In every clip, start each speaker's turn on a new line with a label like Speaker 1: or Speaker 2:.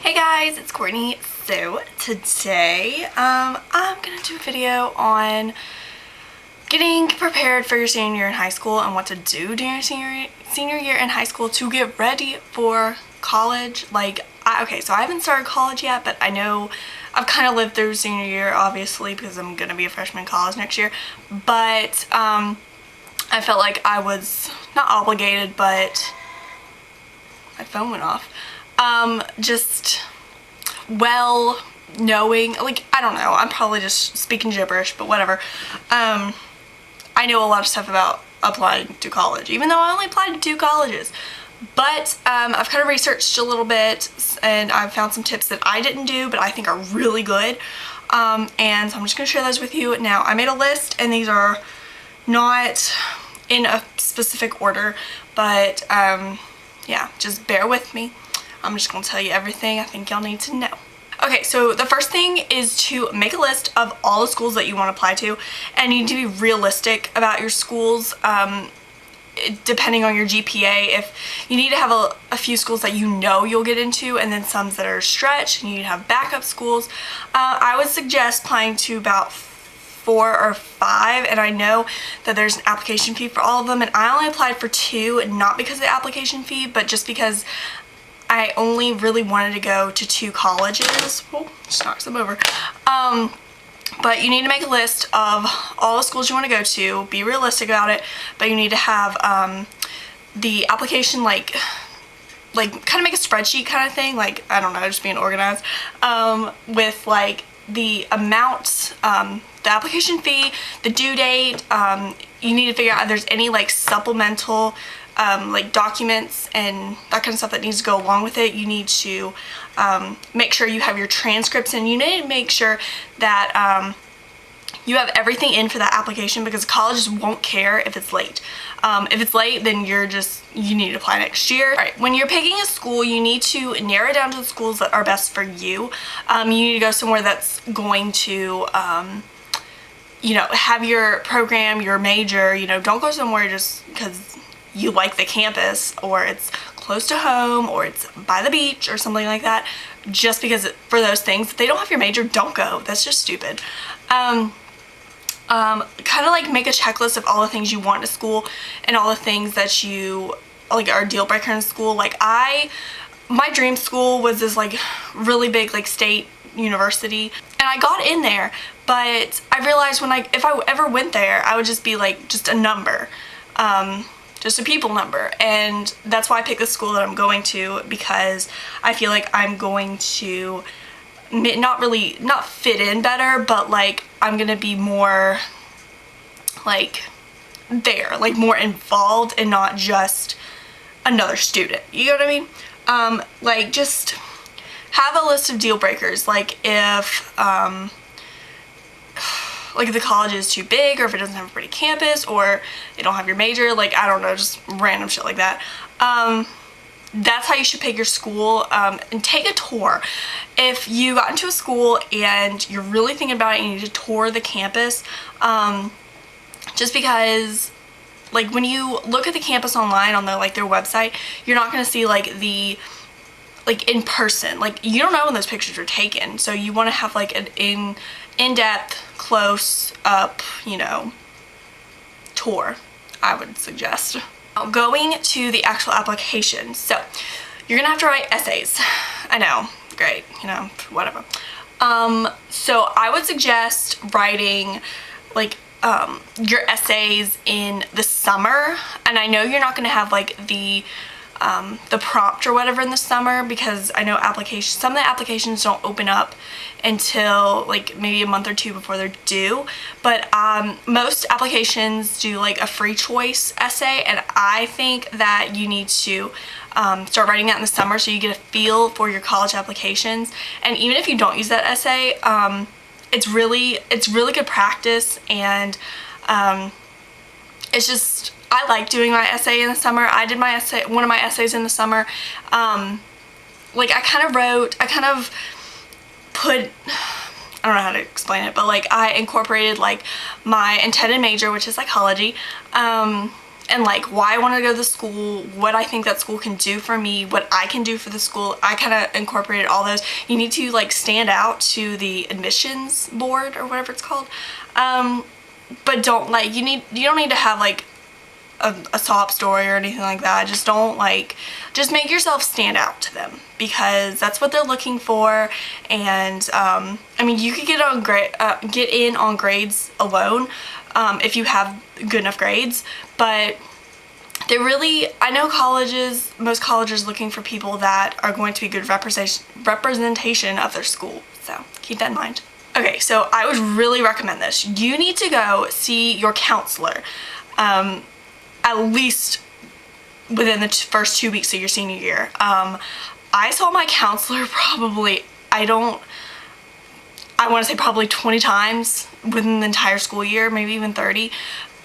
Speaker 1: Hey guys, it's Courtney. So today I'm gonna do a video on getting prepared for your senior year in high school and what to do during your senior year in high school to get ready for college. Okay, so I haven't started college yet, but I know I've kind of lived through senior year, obviously, because I'm gonna be a freshman in college next year. But I felt like I was not obligated, but my phone went off. Just well knowing, I don't know, I'm probably just speaking gibberish, but whatever. I know a lot of stuff about applying to college, even though I only applied to 2 colleges. But I've kind of researched a little bit and I've found some tips that I didn't do but I think are really good. And so I'm just gonna share those with you. Now, I made a list and these are not in a specific order, but yeah, just bear with me. I'm just gonna tell you everything I think y'all need to know. Okay, so the first thing is to make a list of all the schools that you want to apply to, and you need to be realistic about your schools, depending on your GPA. If you need to have a few schools that you know you'll get into, and then some that are stretched, and you need to have backup schools, I would suggest applying to about 4 or 5, and I know that there's an application fee for all of them, and I only applied for 2, not because of the application fee, but just because I only really wanted to go to 2 colleges. Oh, just knocked some over. But you need to make a list of all the schools you want to go to, be realistic about it, but you need to have the application kind of make a spreadsheet kind of thing, I don't know, just being organized, with the amount, the application fee, the due date. You need to figure out if there's any supplemental documents and that kind of stuff that needs to go along with it. You need to make sure you have your transcripts, and you need to make sure that you have everything in for that application, because colleges won't care if it's late. If it's late, then you need to apply next year. All right, when you're picking a school, you need to narrow it down to the schools that are best for you. You need to go somewhere that's going to have your program, your major. Don't go somewhere just because you like the campus, or it's close to home, or it's by the beach or something like that. Just because for those things, if they don't have your major, don't go. That's just stupid. Kind of make a checklist of all the things you want in school and all the things that you are a deal breaker in school. My dream school was this really big state university, and I got in there, but I realized if I ever went there, I would just be just a number. Just a people number, and that's why I picked the school that I'm going to, because I feel like I'm going to not fit in better, but I'm gonna be more there, more involved, and not just another student. You know what I mean? Just have a list of deal breakers, if the college is too big, or if it doesn't have a pretty campus, or they don't have your major, I don't know, just random shit like that. That's how you should pick your school, and take a tour. If you got into a school and you're really thinking about it and you need to tour the campus, just because when you look at the campus online on their website, you're not going to see the in person. You don't know when those pictures are taken, so you want to have an in-depth, close up, tour, I would suggest. Now, going to the actual application. So you're gonna have to write essays. I know, great, whatever. So I would suggest writing your essays in the summer, and I know you're not gonna have the prompt or whatever in the summer, because I know some of the applications don't open up until maybe a month or 2 before they're due, but most applications do a free choice essay, and I think that you need to start writing that in the summer so you get a feel for your college applications. And even if you don't use that essay, it's really good practice, and it's just, I like doing my essay in the summer. I did one of my essays in the summer. I kind of put, I don't know how to explain it, but I incorporated my intended major, which is psychology, and like why I want to go to the school, what I think that school can do for me, what I can do for the school. I kind of incorporated all those. You need to like stand out to the admissions board or whatever it's called, but don't like, you don't need to have like a sob story or anything like that. Just don't like, just make yourself stand out to them, because that's what they're looking for. And I mean, you could get in on grades alone if you have good enough grades, but they really, I know most colleges looking for people that are going to be good representation of their school, so keep that in mind. Okay, so I would really recommend this. You need to go see your counselor at least within the first 2 weeks of your senior year. I saw my counselor probably, I want to say probably 20 times within the entire school year, maybe even 30.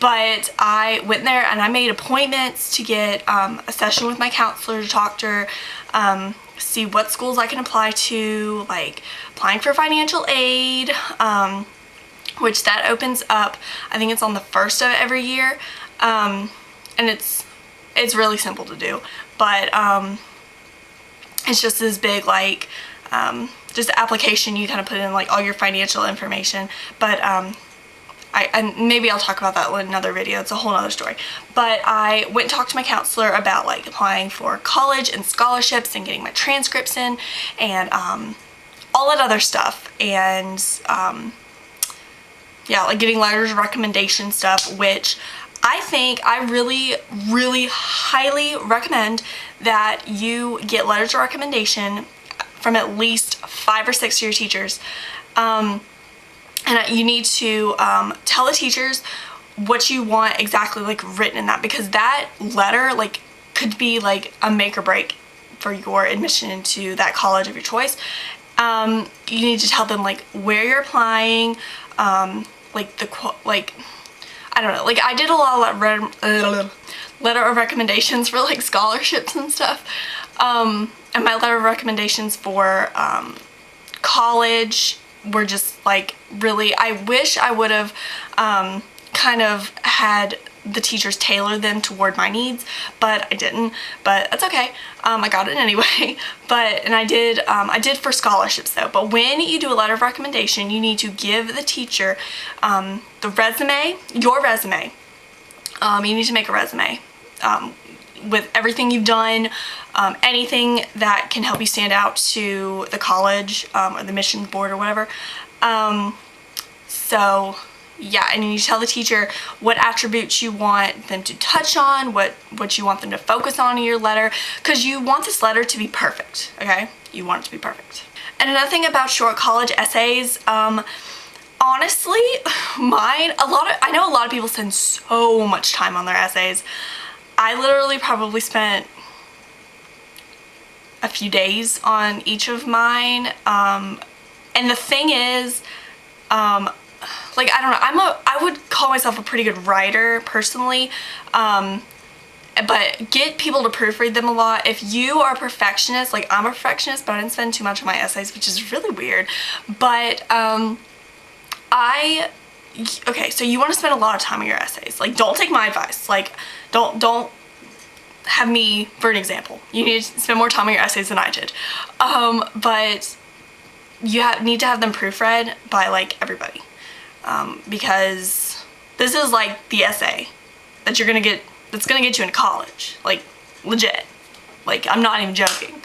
Speaker 1: But I went there and I made appointments to get a session with my counselor to talk to her, see what schools I can apply to, like applying for financial aid, which that opens up, I think it's on the 1st of every year. And it's really simple to do, but it's just this big like just application. You kind of put in like all your financial information, but and maybe I'll talk about that in another video. It's a whole other story. But I went and talked to my counselor about like applying for college and scholarships and getting my transcripts in and all that other stuff, and yeah, like getting letters of recommendation stuff, which I think I really, really highly recommend that you get letters of recommendation from at least 5 or 6 of your teachers. And you need to tell the teachers what you want exactly like written in that, because that letter like could be like a make or break for your admission into that college of your choice. You need to tell them like where you're applying, like I don't know, like I did a lot of letter of recommendations for like scholarships and stuff, and my letter of recommendations for college were just like really, I wish I would have kind of had the teachers tailor them toward my needs, but I didn't, but that's okay. I got it anyway. And I did for scholarships though. But when you do a letter of recommendation, you need to give the teacher your resume. You need to make a resume with everything you've done, anything that can help you stand out to the college or the admissions board or whatever. So yeah, and you tell the teacher what attributes you want them to touch on, what you want them to focus on in your letter, because you want this letter to be perfect, okay? You want it to be perfect. And another thing about short college essays, honestly, I know a lot of people spend so much time on their essays. I literally probably spent a few days on each of mine, and the thing is, like, I don't know, I would call myself a pretty good writer personally, but get people to proofread them a lot. If you are a perfectionist, like I'm a perfectionist, but I didn't spend too much on my essays, which is really weird, but okay, so you want to spend a lot of time on your essays. Like, don't take my advice. Like, don't have me for an example. You need to spend more time on your essays than I did, but you need to have them proofread by like everybody. Because this is like the essay that you're gonna get, that's gonna get you into college, like legit, like I'm not even joking.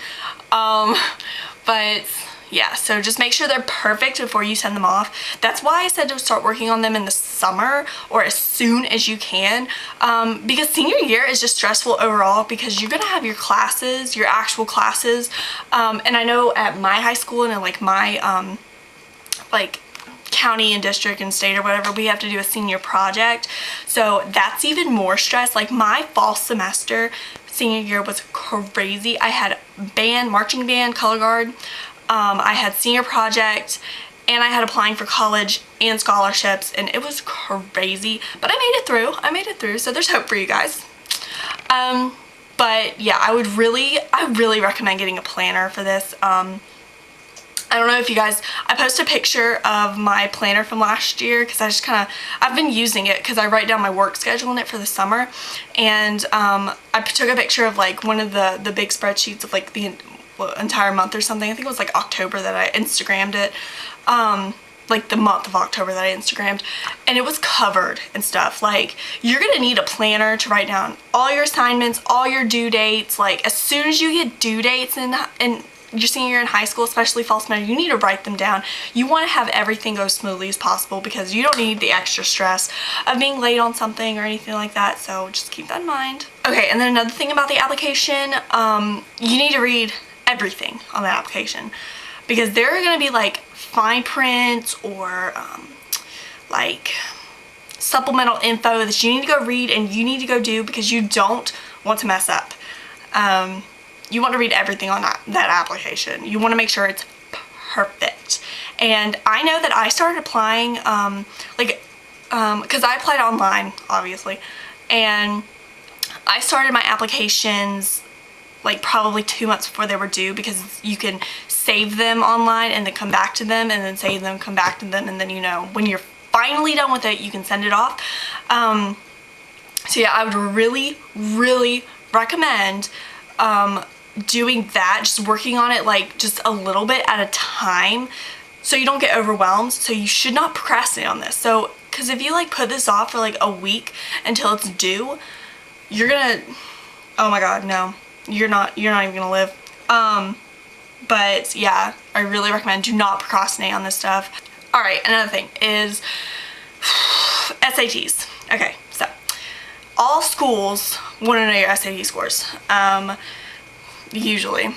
Speaker 1: But yeah, so just make sure they're perfect before you send them off. That's why I said to start working on them in the summer or as soon as you can, because senior year is just stressful overall, because you're gonna have your classes, your actual classes, and I know at my high school and at like my like county and district and state or whatever, we have to do a senior project, so that's even more stress. Like my fall semester senior year was crazy. I had band, marching band, color guard, I had senior project, and I had applying for college and scholarships, and it was crazy, but I made it through, so there's hope for you guys. But yeah, I really recommend getting a planner for this. I don't know if you guys, I posted a picture of my planner from last year because I just I've been using it because I write down my work schedule in it for the summer, and I took a picture of like one of the big spreadsheets of like the entire month or something. I think it was like October that I Instagrammed it, like the month of October that I Instagrammed, and it was covered and stuff. Like, you're gonna need a planner to write down all your assignments, all your due dates. Like, as soon as you get due dates in your senior year in high school, especially fall semester, you need to write them down. You want to have everything go smoothly as possible because you don't need the extra stress of being late on something or anything like that, so just keep that in mind. Okay, and then another thing about the application, you need to read everything on the application because there are going to be like fine print or like supplemental info that you need to go read and you need to go do because you don't want to mess up. You want to read everything on that application. You want to make sure it's perfect. And I know that I started applying, because I applied online, obviously, and I started my applications like probably 2 months before they were due because you can save them online and then come back to them and then save them, come back to them, and then, you know, when you're finally done with it, you can send it off. So yeah, I would really, really recommend doing that, just working on it like just a little bit at a time so you don't get overwhelmed. So you should not procrastinate on this. So, because if you like put this off for like a week until it's due, you're gonna, oh my god, no, you're not even gonna live. But yeah, I really recommend do not procrastinate on this stuff. All right, another thing is SATs. Okay, so all schools want to know your SAT scores. Usually.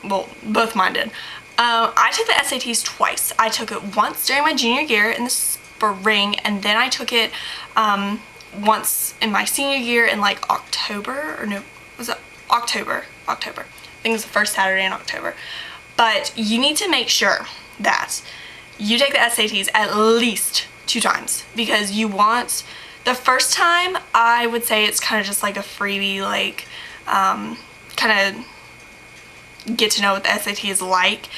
Speaker 1: Well, both mine did. I took the SATs twice. I took it once during my junior year in the spring, and then I took it once in my senior year in like October, or no, was it October? October. I think it was the first Saturday in October. But you need to make sure that you take the SATs at least 2 times because you want, the first time, I would say it's kind of just like a freebie, like, kind of get to know what the SAT is like.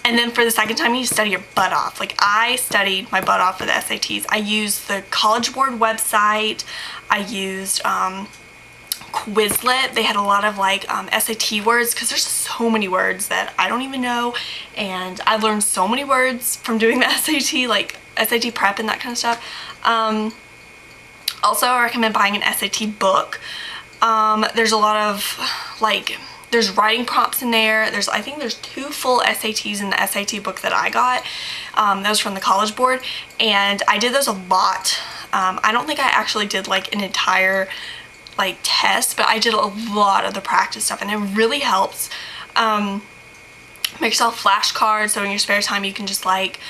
Speaker 1: And then for the second time, you study your butt off. Like, I studied my butt off for the SATs. I used the College Board website. I used Quizlet. They had a lot of like SAT words because there's so many words that I don't even know, and I learned so many words from doing the SAT, like SAT prep and that kind of stuff. Also, I recommend buying an SAT book. There's a lot of like, there's writing prompts in there. I think there's 2 full SATs in the SAT book that I got. That was from the College Board, and I did those a lot. I don't think I actually did like an entire like test, but I did a lot of the practice stuff, and it really helps. Make yourself flashcards so in your spare time you can just like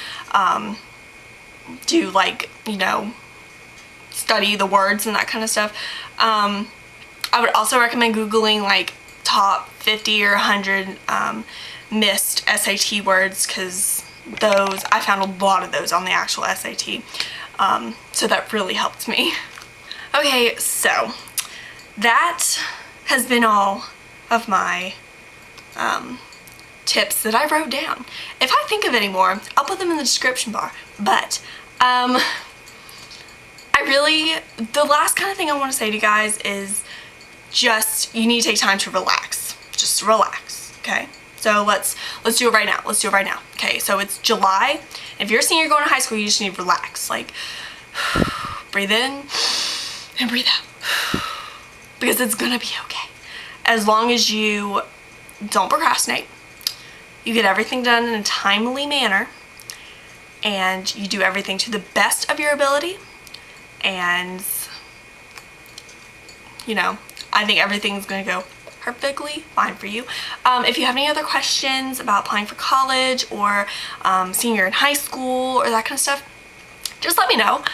Speaker 1: do like, you know, study the words and that kind of stuff. I would also recommend Googling like top 50 or 100 missed SAT words because those, I found a lot of those on the actual SAT. So that really helped me. Okay, so that has been all of my tips that I wrote down. If I think of any more, I'll put them in the description bar. But the last kind of thing I want to say to you guys is just, you need to take time to relax. Just relax, okay? So let's do it right now. Let's do it right now. Okay, so it's July. If you're a senior going to high school, you just need to relax. Like, breathe in and breathe out. Because it's gonna be okay. As long as you don't procrastinate, you get everything done in a timely manner, and you do everything to the best of your ability, and, you know, I think everything's gonna go perfectly fine for you. If you have any other questions about applying for college or senior in high school or that kind of stuff, just let me know.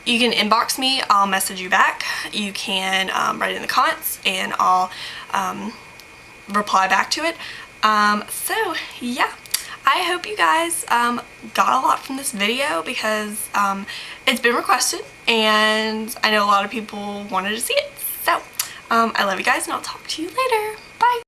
Speaker 1: You can inbox me, I'll message you back. You can write it in the comments and I'll reply back to it. So yeah, I hope you guys got a lot from this video because it's been requested and I know a lot of people wanted to see it. So I love you guys and I'll talk to you later. Bye!